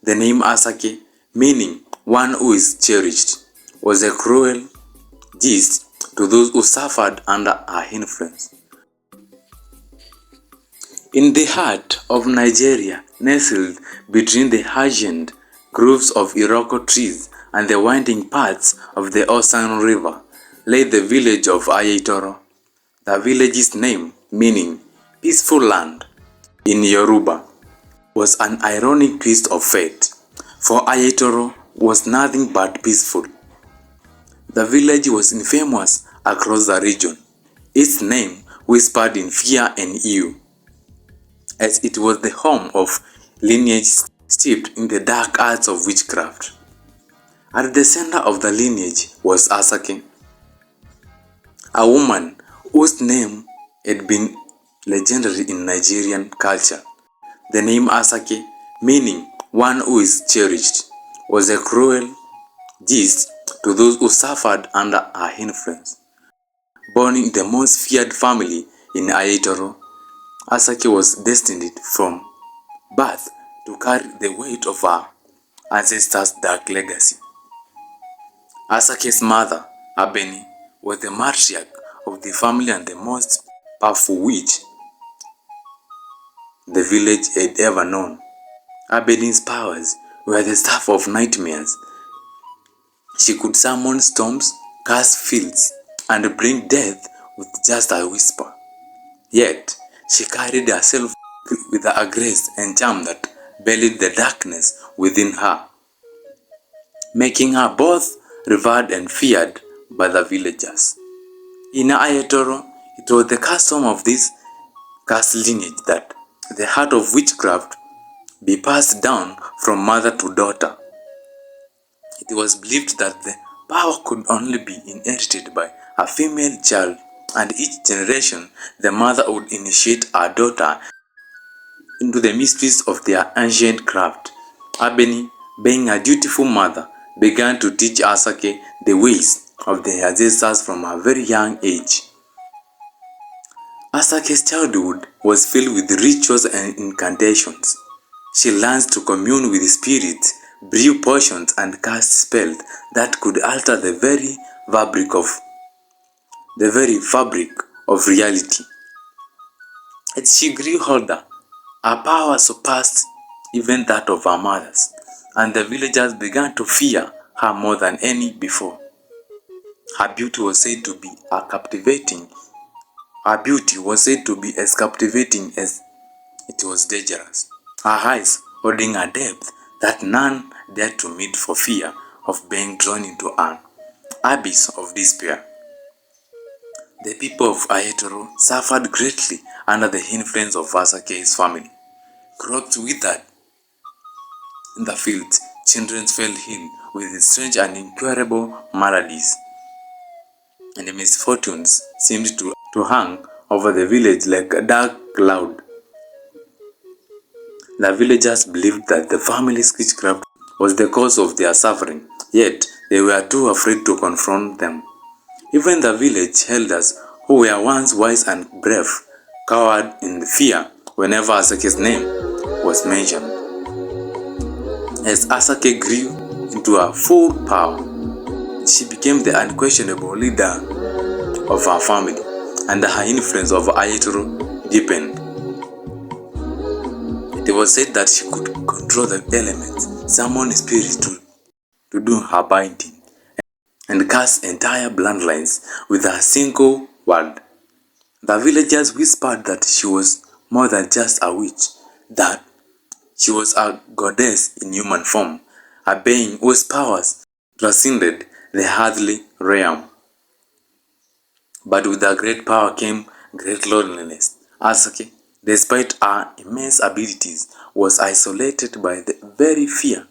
The name Asake, meaning one who is cherished, was a cruel gist to those who suffered under her influence. In the heart of Nigeria, nestled between the ancient groves of Iroko trees and the winding paths of the Osan River, lay the village of Ayetoro. The village's name, meaning peaceful land in Yoruba, was an ironic twist of fate, for Ayetoro was nothing but peaceful. The village was infamous across the region, its name whispered in fear and awe, as it was the home of lineage steeped in the dark arts of witchcraft. At the center of the lineage was Asake, a woman whose name had been legendary in Nigerian culture. The name Asake, meaning one who is cherished, was a cruel gist to those who suffered under her influence. Born in the most feared family in Ayetoro, Asake was destined from birth to carry the weight of her ancestors' dark legacy. Asake's mother, Abeni, was the matriarch of the family and the most powerful witch the village had ever known. Abeni's powers were the stuff of nightmares. She could summon storms, curse fields, and bring death with just a whisper. Yet, she carried herself with a grace and charm that belied the darkness within her, making her both revered and feared by the villagers. In Ayetoro, it was the custom of this caste lineage that the art of witchcraft be passed down from mother to daughter. It was believed that the power could only be inherited by a female child, and each generation the mother would initiate her daughter into the mysteries of their ancient craft. Abeni, being a dutiful mother, began to teach Asake the ways of the ancestors from a very young age. Asake's childhood was filled with rituals and incantations. She learned to commune with spirits, brew potions, and cast spells that could alter the very fabric of reality. As she grew older, her power surpassed even that of her mothers, and the villagers began to fear her more than any before. Her beauty was said to be as captivating as it was dangerous. Her eyes holding a depth that none dared to meet for fear of being drawn into an abyss of despair. The people of Ayetoro suffered greatly under the influence of Asake's family. Crops withered in the fields, children fell ill with strange and incurable maladies, and misfortunes seemed to hang over the village like a dark cloud. The villagers believed that the family's witchcraft was the cause of their suffering, yet they were too afraid to confront them. Even the village elders, who were once wise and brave, cowered in fear whenever Asake's name was mentioned. As Asake grew into her full power, she became the unquestionable leader of her family, and her influence over Ayetoro deepened. It was said that she could control the elements, summon spirits to do her binding, and cast entire bloodlines with a single word. The villagers whispered that she was more than just a witch, that she was a goddess in human form, a being whose powers transcended the earthly realm. But with the great power came great loneliness. Asake, despite her immense abilities, was isolated by the very fear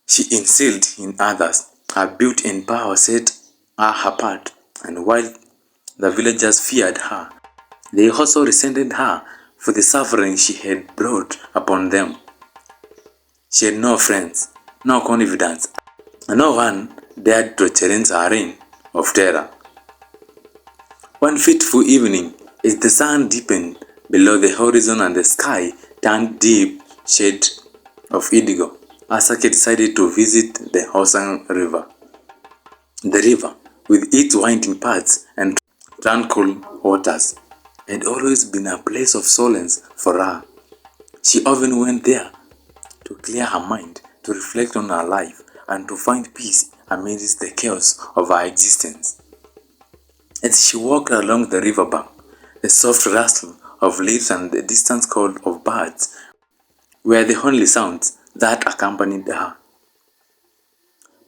she instilled in others. Her beauty and power set her apart, and while the villagers feared her, they also resented her for the suffering she had brought upon them. She had no friends, no confidants, and no one dared to challenge her reign of terror. One fateful evening, as the sun deepened below the horizon and the sky turned deep shade of indigo, Asake decided to visit the Osan River. The river, with its winding paths and tranquil waters, had always been a place of solace for her. She often went there to clear her mind, to reflect on her life, and to find peace amidst the chaos of her existence. As she walked along the riverbank, the soft rustle of leaves and the distant call of birds were the only sounds that accompanied her.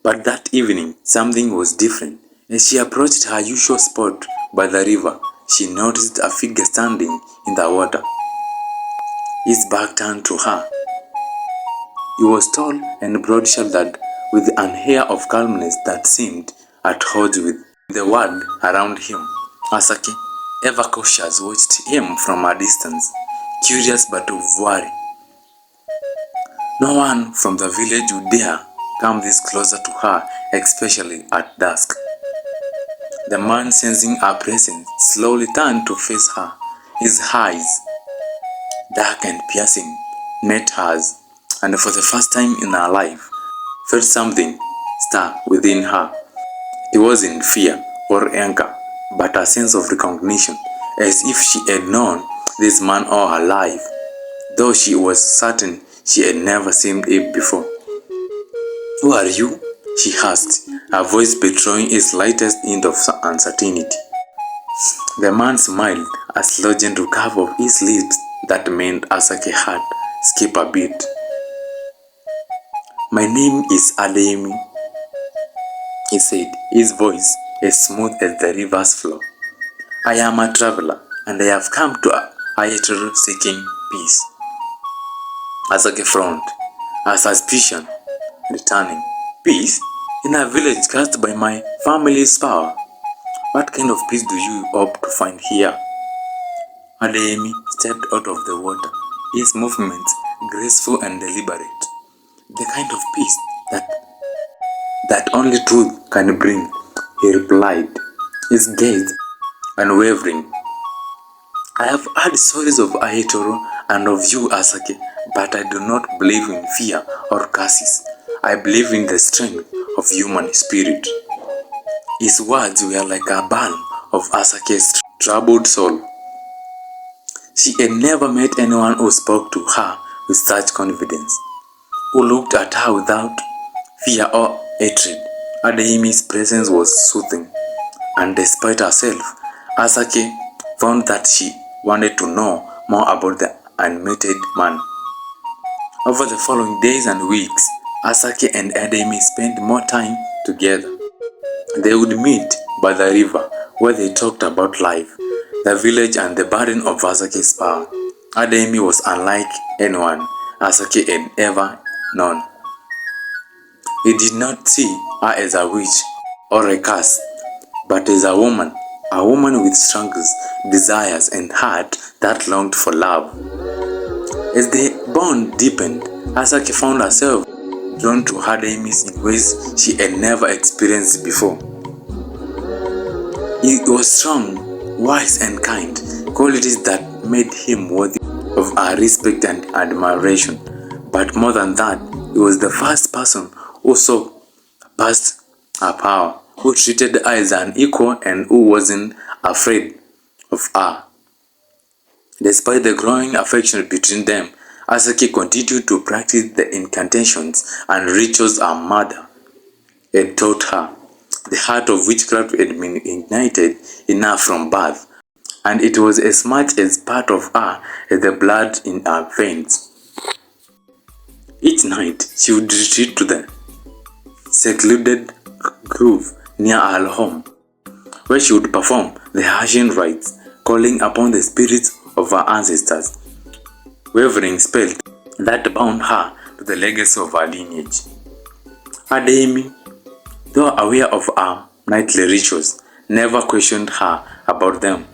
But that evening, something was different. As she approached her usual spot by the river, she noticed a figure standing in the water, his back turned to her. He was tall and broad-shouldered, with an air of calmness that seemed at odds with the world around him. Asake, ever cautious, watched him from a distance, curious but wary. No one from the village would dare come this closer to her, especially at dusk. The man, sensing her presence, slowly turned to face her. His eyes, dark and piercing, met hers, and for the first time in her life, felt something stir within her. It wasn't fear or anger, but a sense of recognition, as if she had known this man all her life, though she was certain she had never seen him before. "Who are you?" she asked, her voice betraying its slightest hint of uncertainty. The man smiled, a slow gentle curve of his lips that made Asake's heart skip a beat. "My name is Ademi," he said, his voice as smooth as the river's flow. "I am a traveler, and I have come to Ayatoro seeking peace." Asake frowned, her suspicion returning. "Peace? In a village cursed by my family's power? What kind of peace do you hope to find here?" Ademi stepped out of the water, his movements graceful and deliberate. "The kind of peace that only truth can bring," he replied, his gaze unwavering. "I have heard stories of Ayatoro and of you, Asake, but I do not believe in fear or curses. I believe in the strength of human spirit." His words were like a balm of Asake's troubled soul. She had never met anyone who spoke to her with such confidence, who looked at her without fear or hatred. Ademi's presence was soothing, and despite herself, Asake found that she wanted to know more about the unmated man. Over the following days and weeks, Asake and Ademi spent more time together. They would meet by the river, where they talked about life, the village, and the burden of Asake's power. Ademi was unlike anyone Asake had ever known. He did not see her as a witch or a curse, but as a woman with struggles, desires, and heart that longed for love. As the bond deepened, Asake found herself drawn to Ademi in ways she had never experienced before. He was strong, wise, and kind, qualities that made him worthy of her respect and admiration. But more than that, he was the first person who saw past her power, who treated her as an equal, and who wasn't afraid of her. Despite the growing affection between them, Asake continued to practice the incantations and rituals her mother had taught her. The heart of witchcraft had been ignited in her from birth, and it was as much as part of her as the blood in her veins. Each night, she would retreat to the secluded grove near her home, where she would perform the Haitian rites, calling upon the spirits of her ancestors, wavering spells that bound her to the legacy of her lineage. Ademi, though aware of her nightly rituals, never questioned her about them.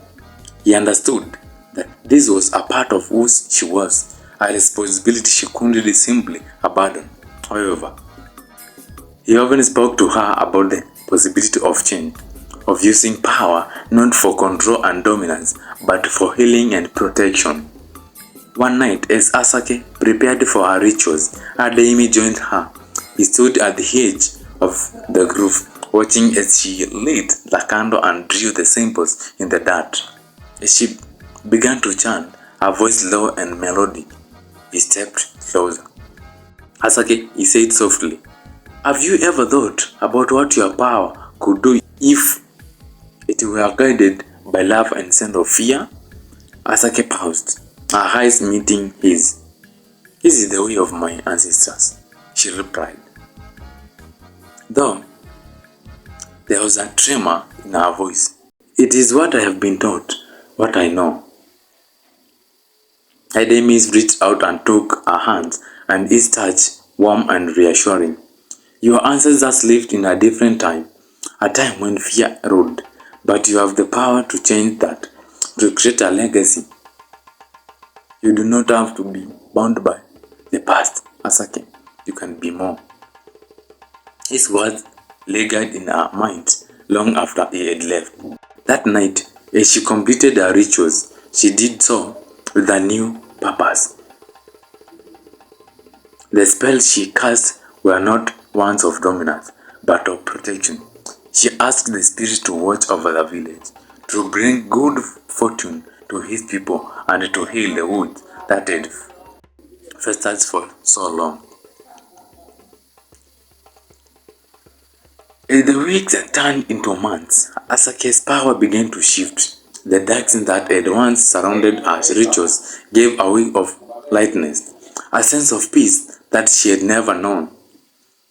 He understood that this was a part of who she was, a responsibility she couldn't simply abandon. However, he often spoke to her about the possibility of change, of using power not for control and dominance, but for healing and protection. One night, as Asake prepared for her rituals, Adeyemi joined her. He stood at the edge of the grove, watching as she lit the candle and drew the symbols in the dirt. As she began to chant, her voice low and melodic, he stepped closer. Asake, he said softly, "Have you ever thought about what your power could do if it were guided by love instead of fear?" Asake paused, her eyes meeting his. "This is the way of my ancestors," she replied. Though there was a tremor in her voice. "It is what I have been taught, what I know." Adeyemi reached out and took her hands, and his touch warm and reassuring. "Your ancestors lived in a different time, a time when fear ruled, but you have the power to change that, to create a legacy. You do not have to be bound by the past, Asake. You can be more." His words lingered in her mind long after he had left. That night, as she completed her rituals, she did so with a new purpose. The spells she cast were not ones of dominance, but of protection. She asked the spirit to watch over the village, to bring good fortune to his people, and to heal the wounds that had festered for so long. As the weeks turned into months, Asake's power began to shift. The darkness that had once surrounded her rituals gave a wave of lightness, a sense of peace that she had never known.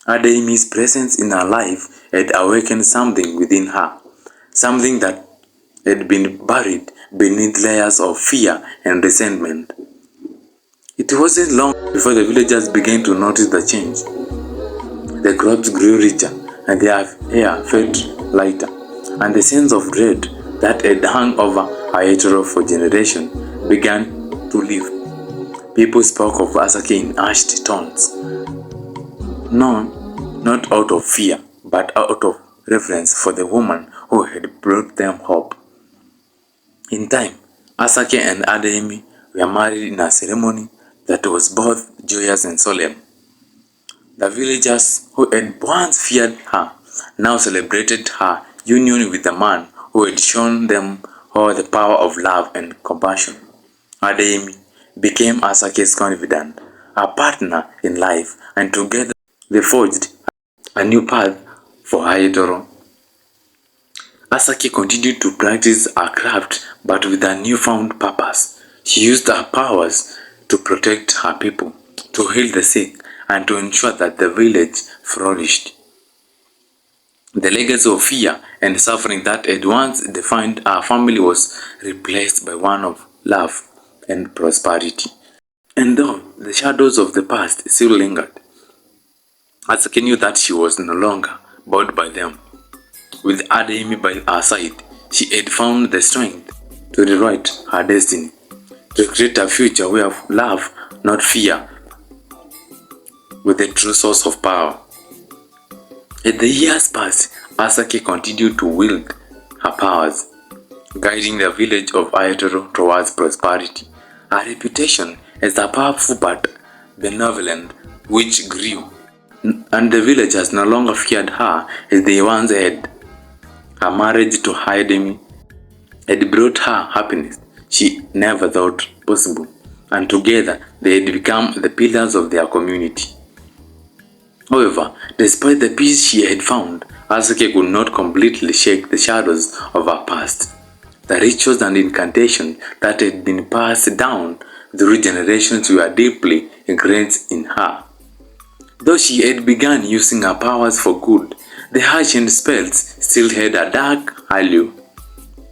Adeyemi's presence in her life had awakened something within her, something that had been buried beneath layers of fear and resentment. It wasn't long before the villagers began to notice the change. The crops grew richer, and their air felt lighter, and the sense of dread that had hung over Ayetoro for generations began to lift. People spoke of Asake in hushed tones, no, not out of fear, but out of reverence for the woman who had brought them hope. In time, Asake and Adeyemi were married in a ceremony that was both joyous and solemn. The villagers who had once feared her now celebrated her union with the man who had shown them all the power of love and compassion. Adeyemi became Asake's confidant, a partner in life, and together they forged a new path for Ayetoro. Asake continued to practice her craft, but with a newfound purpose. She used her powers to protect her people, to heal the sick, and to ensure that the village flourished. The legacy of fear and suffering that had once defined our family was replaced by one of love and prosperity. And though the shadows of the past still lingered, Asake knew that she was no longer bound by them. With Adeyemi by her side, she had found the strength to rewrite her destiny, to create a future where love, not fear, was the true source of power. As the years passed, Asake continued to wield her powers, guiding the village of Ayetoro towards prosperity. Her reputation as a powerful but benevolent witch grew, and the villagers no longer feared her as they once had. Her marriage to Adeyemi had brought her happiness she never thought possible, and together they had become the pillars of their community. However, despite the peace she had found, Asake could not completely shake the shadows of her past. The rituals and incantations that had been passed down through generations were deeply ingrained in her. Though she had begun using her powers for good, the ancient spells still had a dark allure,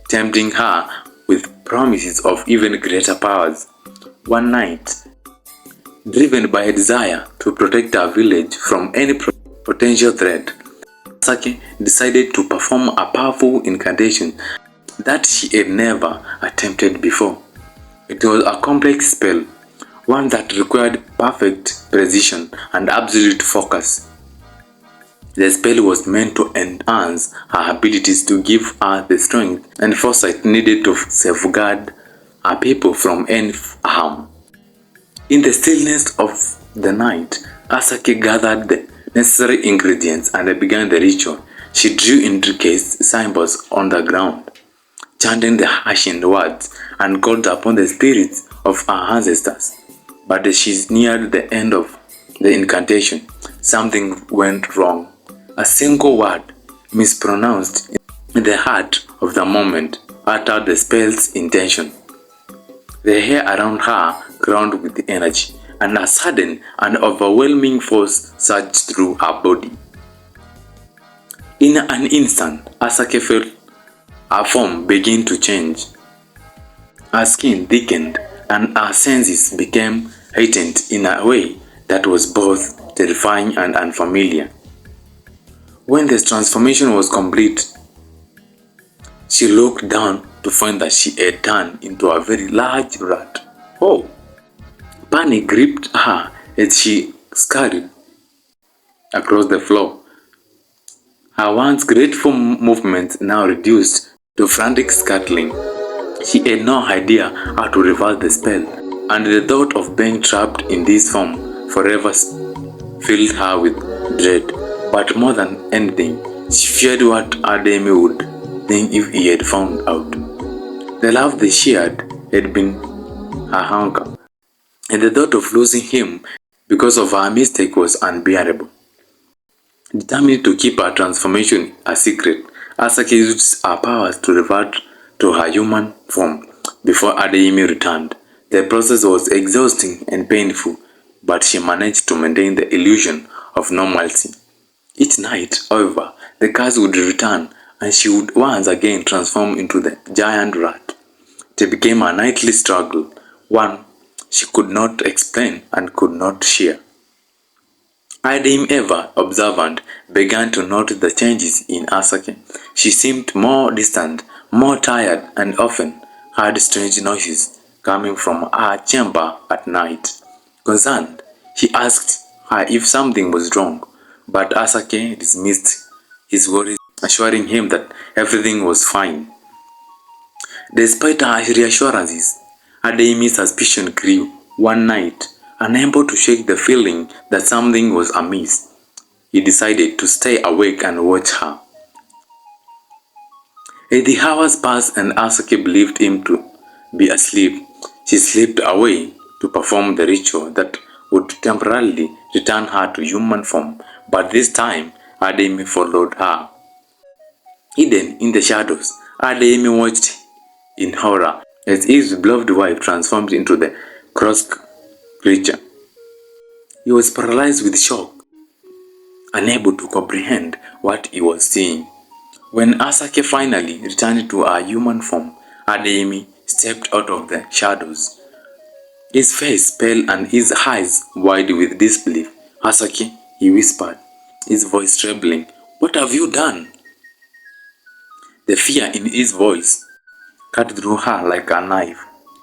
tempting her with promises of even greater powers. One night, driven by a desire to protect her village from any potential threat, Asake decided to perform a powerful incantation that she had never attempted before. It was a complex spell, one that required perfect precision and absolute focus. The spell was meant to enhance her abilities, to give her the strength and foresight needed to safeguard her people from any harm. In the stillness of the night, Asake gathered the necessary ingredients and began the ritual. She drew intricate symbols on the ground, chanting the ancient words and called upon the spirits of her ancestors. But as she neared the end of the incantation, something went wrong. A single word, mispronounced in the heart of the moment, uttered the spell's intention. The hair around her ground with energy, and a sudden and overwhelming force surged through her body. In an instant, Asake felt her form begin to change. Her skin thickened, and her senses became heightened in a way that was both terrifying and unfamiliar. When this transformation was complete, she looked down to find that she had turned into a very large rat. Oh! Panic gripped her as she scurried across the floor. Her once grateful movements now reduced to frantic scuttling. She had no idea how to reverse the spell, and the thought of being trapped in this form forever filled her with dread. But more than anything, she feared what Ademi would think if he had found out. The love they shared had been her hunger, and the thought of losing him because of her mistake was unbearable. Determined to keep her transformation a secret, Asake used her powers to revert to her human form before Adeyemi returned. The process was exhausting and painful, but she managed to maintain the illusion of normalcy. Each night, however, the curse would return and she would once again transform into the giant rat. It became a nightly struggle, one she could not explain and could not share. Adeyemi, ever observant, began to notice the changes in Asake. She seemed more distant, more tired, and often heard strange noises coming from her chamber at night. Concerned, he asked her if something was wrong, but Asake dismissed his worries, assuring him that everything was fine. Despite her reassurances, Adeyemi's suspicion grew. One night, unable to shake the feeling that something was amiss, he decided to stay awake and watch her. As the hours passed and Asake believed him to be asleep, she slipped away to perform the ritual that would temporarily return her to human form, but this time Adeyemi followed her. Hidden in the shadows, Adeyemi watched in horror as his beloved wife transformed into the cross creature. He was paralyzed with shock, unable to comprehend what he was seeing. When Asake finally returned to her human form, Adeyemi stepped out of the shadows. His face pale and his eyes wide with disbelief. "Asake," he whispered, his voice trembling, "what have you done?" The fear in his voice cut through her like a knife.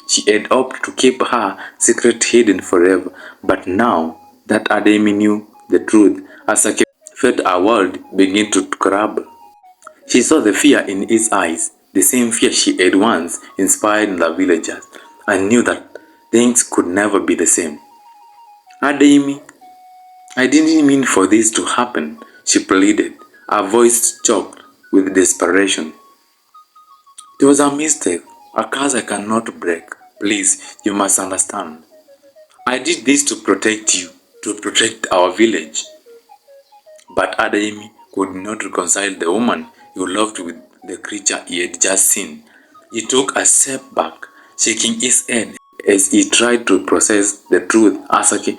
She had hoped to keep her secret hidden forever, but now that Adeyemi knew the truth, Asake felt her world begin to crumble. She saw the fear in his eyes, the same fear she had once inspired the villagers, and knew that things could never be the same. "Adeyemi, I didn't mean for this to happen," she pleaded, her voice choked with desperation. "It was a mistake, a curse I cannot break. Please, you must understand. I did this to protect you, to protect our village." But Adeyemi could not reconcile the woman he loved with the creature he had just seen. He took a step back, shaking his head as he tried to process the truth. "Asake,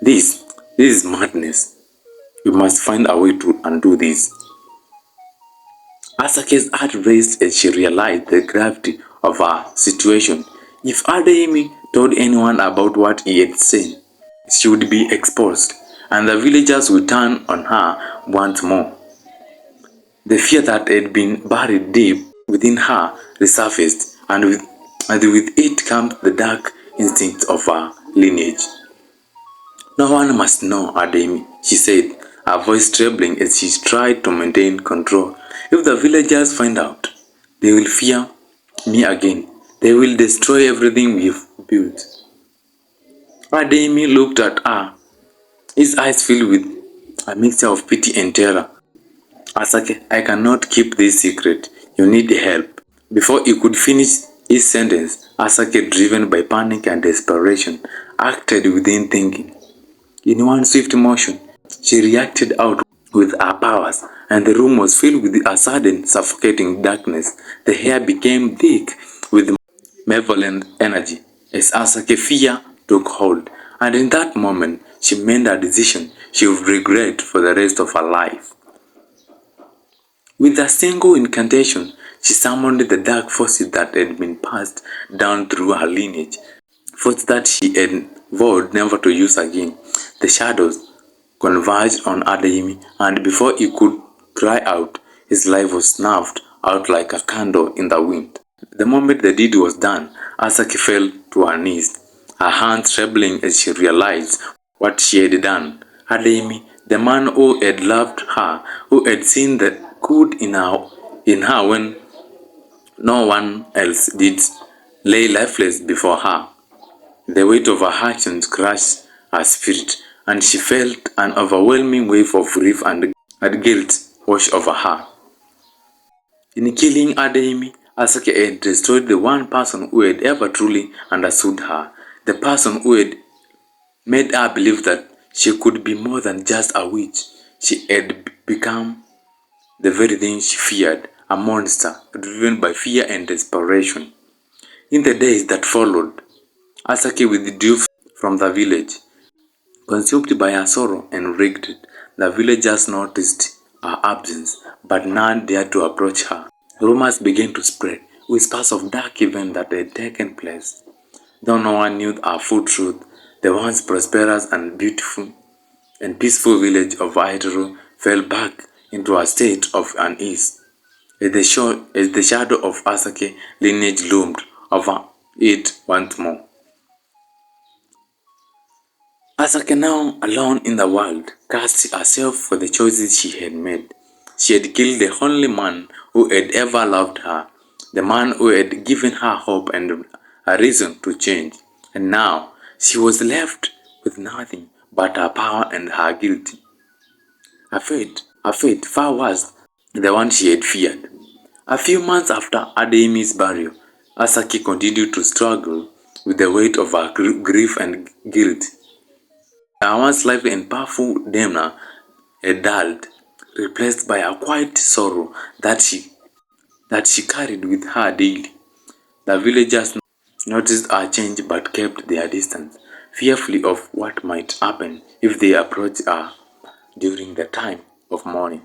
this is madness. We must find a way to undo this." Asake's heart raced as she realized the gravity of her situation. If Adeyemi told anyone about what he had seen, she would be exposed, and the villagers would turn on her once more. The fear that had been buried deep within her resurfaced, and with it came the dark instincts of her lineage. "No one must know, Adeyemi," she said, her voice trembling as she tried to maintain control. "If the villagers find out, they will fear me again. They will destroy everything we've built." Adeyemi looked at her, his eyes filled with a mixture of pity and terror. Asake, I cannot keep this secret. You need help. Before he could finish his sentence, Asake, driven by panic and desperation, acted within thinking. In one swift motion, she reacted out with her powers, and the room was filled with a sudden suffocating darkness. The air became thick with malevolent energy as Asake fear took hold, and in that moment she made a decision she would regret for the rest of her life. With a single incantation, she summoned the dark forces that had been passed down through her lineage, forces that she had vowed never to use again. The shadows converged on Adeyemi, and before he could cry out, his life was snuffed out like a candle in the wind. The moment the deed was done, Asake fell to her knees, her hands trembling as she realized what she had done. Adeyemi, the man who had loved her, who had seen the good in her when no one else did, lay lifeless before her. The weight of her actions crushed her spirit, and she felt an overwhelming wave of grief and guilt wash over her. In killing Adeyemi, Asake had destroyed the one person who had ever truly understood her, the person who had made her believe that she could be more than just a witch. She had become the very thing she feared, a monster driven by fear and desperation. In the days that followed, Asake withdrew from the village, consumed by her sorrow and regret. The villagers noticed her absence, but none dared to approach her. Rumors began to spread, whispers of dark events that had taken place. Though no one knew her full truth, the once prosperous and beautiful and peaceful village of Aitoro fell back into a state of unease, as the shadow of Asake lineage loomed over it once more. Asake, now alone in the world, cursed herself for the choices she had made. She had killed the only man who had ever loved her, the man who had given her hope and a reason to change. And now she was left with nothing but her power and her guilt. Her fate far worse than the one she had feared. A few months after Adeyemi's burial, Asake continued to struggle with the weight of her grief and guilt. Her once lively and powerful demeanor had dulled, replaced by a quiet sorrow that she carried with her daily. The villagers noticed her change but kept their distance, fearful of what might happen if they approached her during the time of mourning.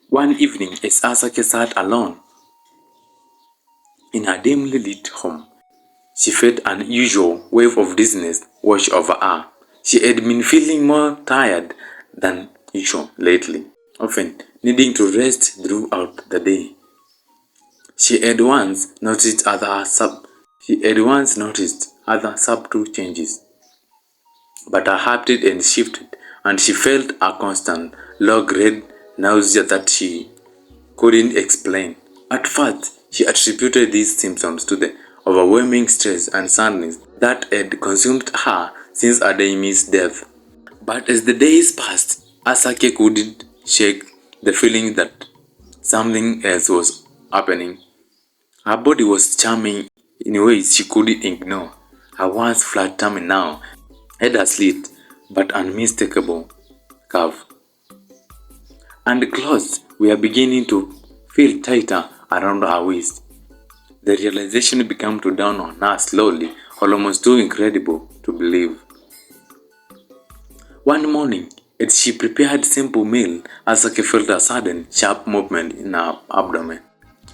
One evening, as Asake sat alone in her dimly lit home, she felt an unusual wave of dizziness wash over her. She had been feeling more tired than usual lately, often needing to rest throughout the day. She had once noticed other subtle changes, but her heartbeat had shifted, and she felt a constant low-grade nausea that she couldn't explain. At first, she attributed these symptoms to the overwhelming stress and sadness that had consumed her since Adeyemi's death. But as the days passed, Asake couldn't shake the feeling that something else was happening. Her body was charming in ways she couldn't ignore. Her once flat tummy now had a slit but unmistakable curve, and the clothes were beginning to feel tighter around her waist. The realization began to dawn on her slowly, almost too incredible to believe. One morning, as she prepared simple meal, Asake felt a sudden, sharp movement in her abdomen,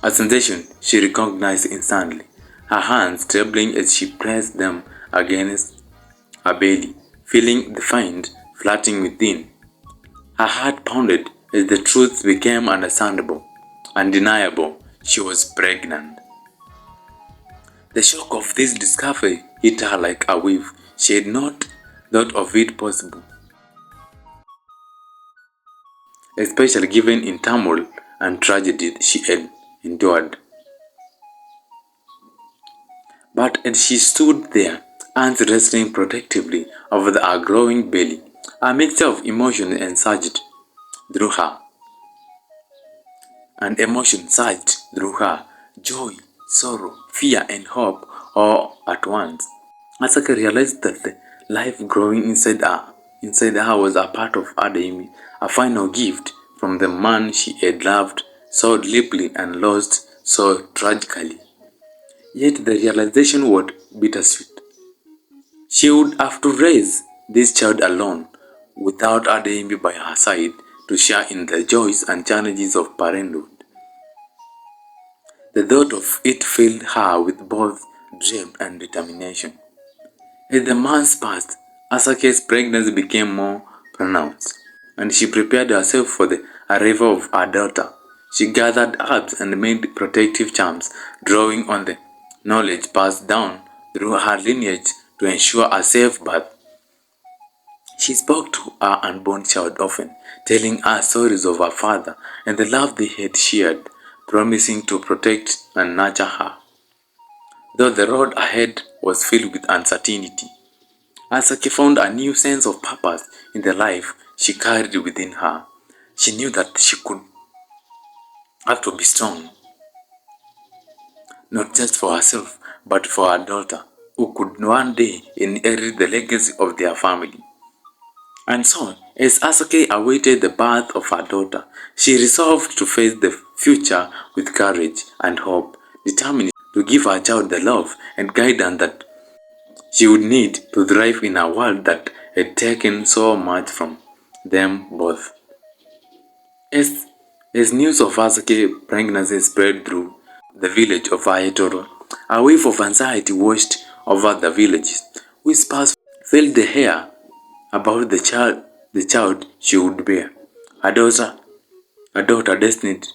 a sensation she recognized instantly. Her hands trembling as she pressed them against her belly, feeling the find flirting within. Her heart pounded as the truth became understandable, undeniable. She was pregnant. The shock of this discovery hit her like a wave. She had not thought of it possible, especially given in turmoil and tragedy she had endured. But as she stood there, hands resting protectively over her growing belly, a mixture of emotion through her, emotion surged through her, joy, sorrow, fear, and hope all at once. Asaka realized that the life growing inside her was a part of Ademi, a final gift from the man she had loved so deeply and lost so tragically. Yet the realization was bittersweet. She would have to raise this child alone, without Ademi by her side to share in the joys and challenges of parenthood. The thought of it filled her with both dread and determination. As the months passed, Asake's pregnancy became more pronounced, and she prepared herself for the arrival of her daughter. She gathered herbs and made protective charms, drawing on the knowledge passed down through her lineage to ensure a safe birth. She spoke to her unborn child often, telling her stories of her father and the love they had shared, promising to protect and nurture her. Though the road ahead was filled with uncertainty, Asake found a new sense of purpose in the life she carried within her. She knew that she could have to be strong, not just for herself, but for her daughter, who could one day inherit the legacy of their family. And so, as Asake awaited the birth of her daughter, she resolved to face the future with courage and hope, determined to give her child the love and guidance that she would need to thrive in a world that had taken so much from them both. As, as news of Asake's pregnancy spread through the village of Aetoro, a wave of anxiety washed over the villages. Whispers filled the air about the child she would bear, a daughter destined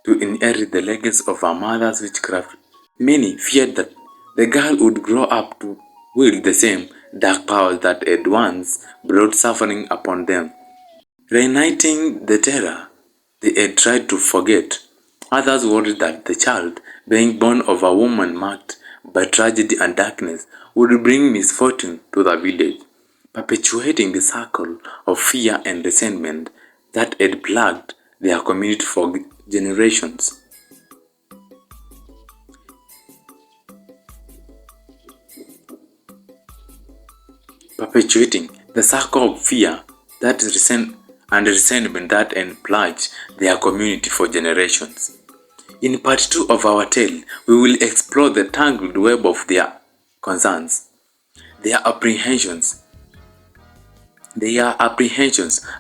to inherit the legacy of her mother's witchcraft. Many feared that the girl would grow up to wield the same dark powers that had once brought suffering upon them, reigniting the terror they had tried to forget. Others worried that the child, being born of a woman marked by tragedy and darkness, would bring misfortune to the village, perpetuating the cycle of fear and resentment that had plagued their community for generations. Perpetuating the cycle of fear that resentment that had plagued their community for generations. In part 2 of our tale, we will explore the tangled web of their concerns, their apprehensions,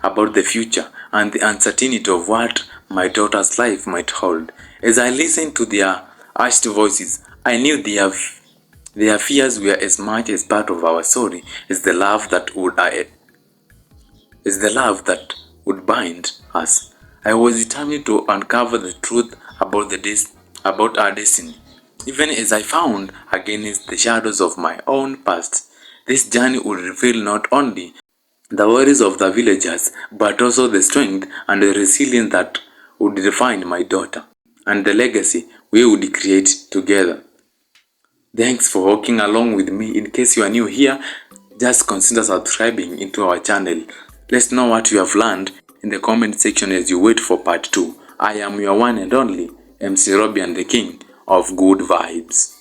about the future, and the uncertainty of what my daughter's life might hold. As I listened to their hushed voices, I knew their fears were as much as part of our story as the love that would bind us. I was determined to uncover the truth about our destiny, even as I found against the shadows of my own past. This journey would reveal not only the worries of the villagers, but also the strength and the resilience that would define my daughter, and the legacy we would create together. Thanks for walking along with me. In case you are new here, just consider subscribing into our channel. Let's know what you have learned in the comment section as you wait for part 2. I am your one and only MC Robbie and the King of Good Vibes.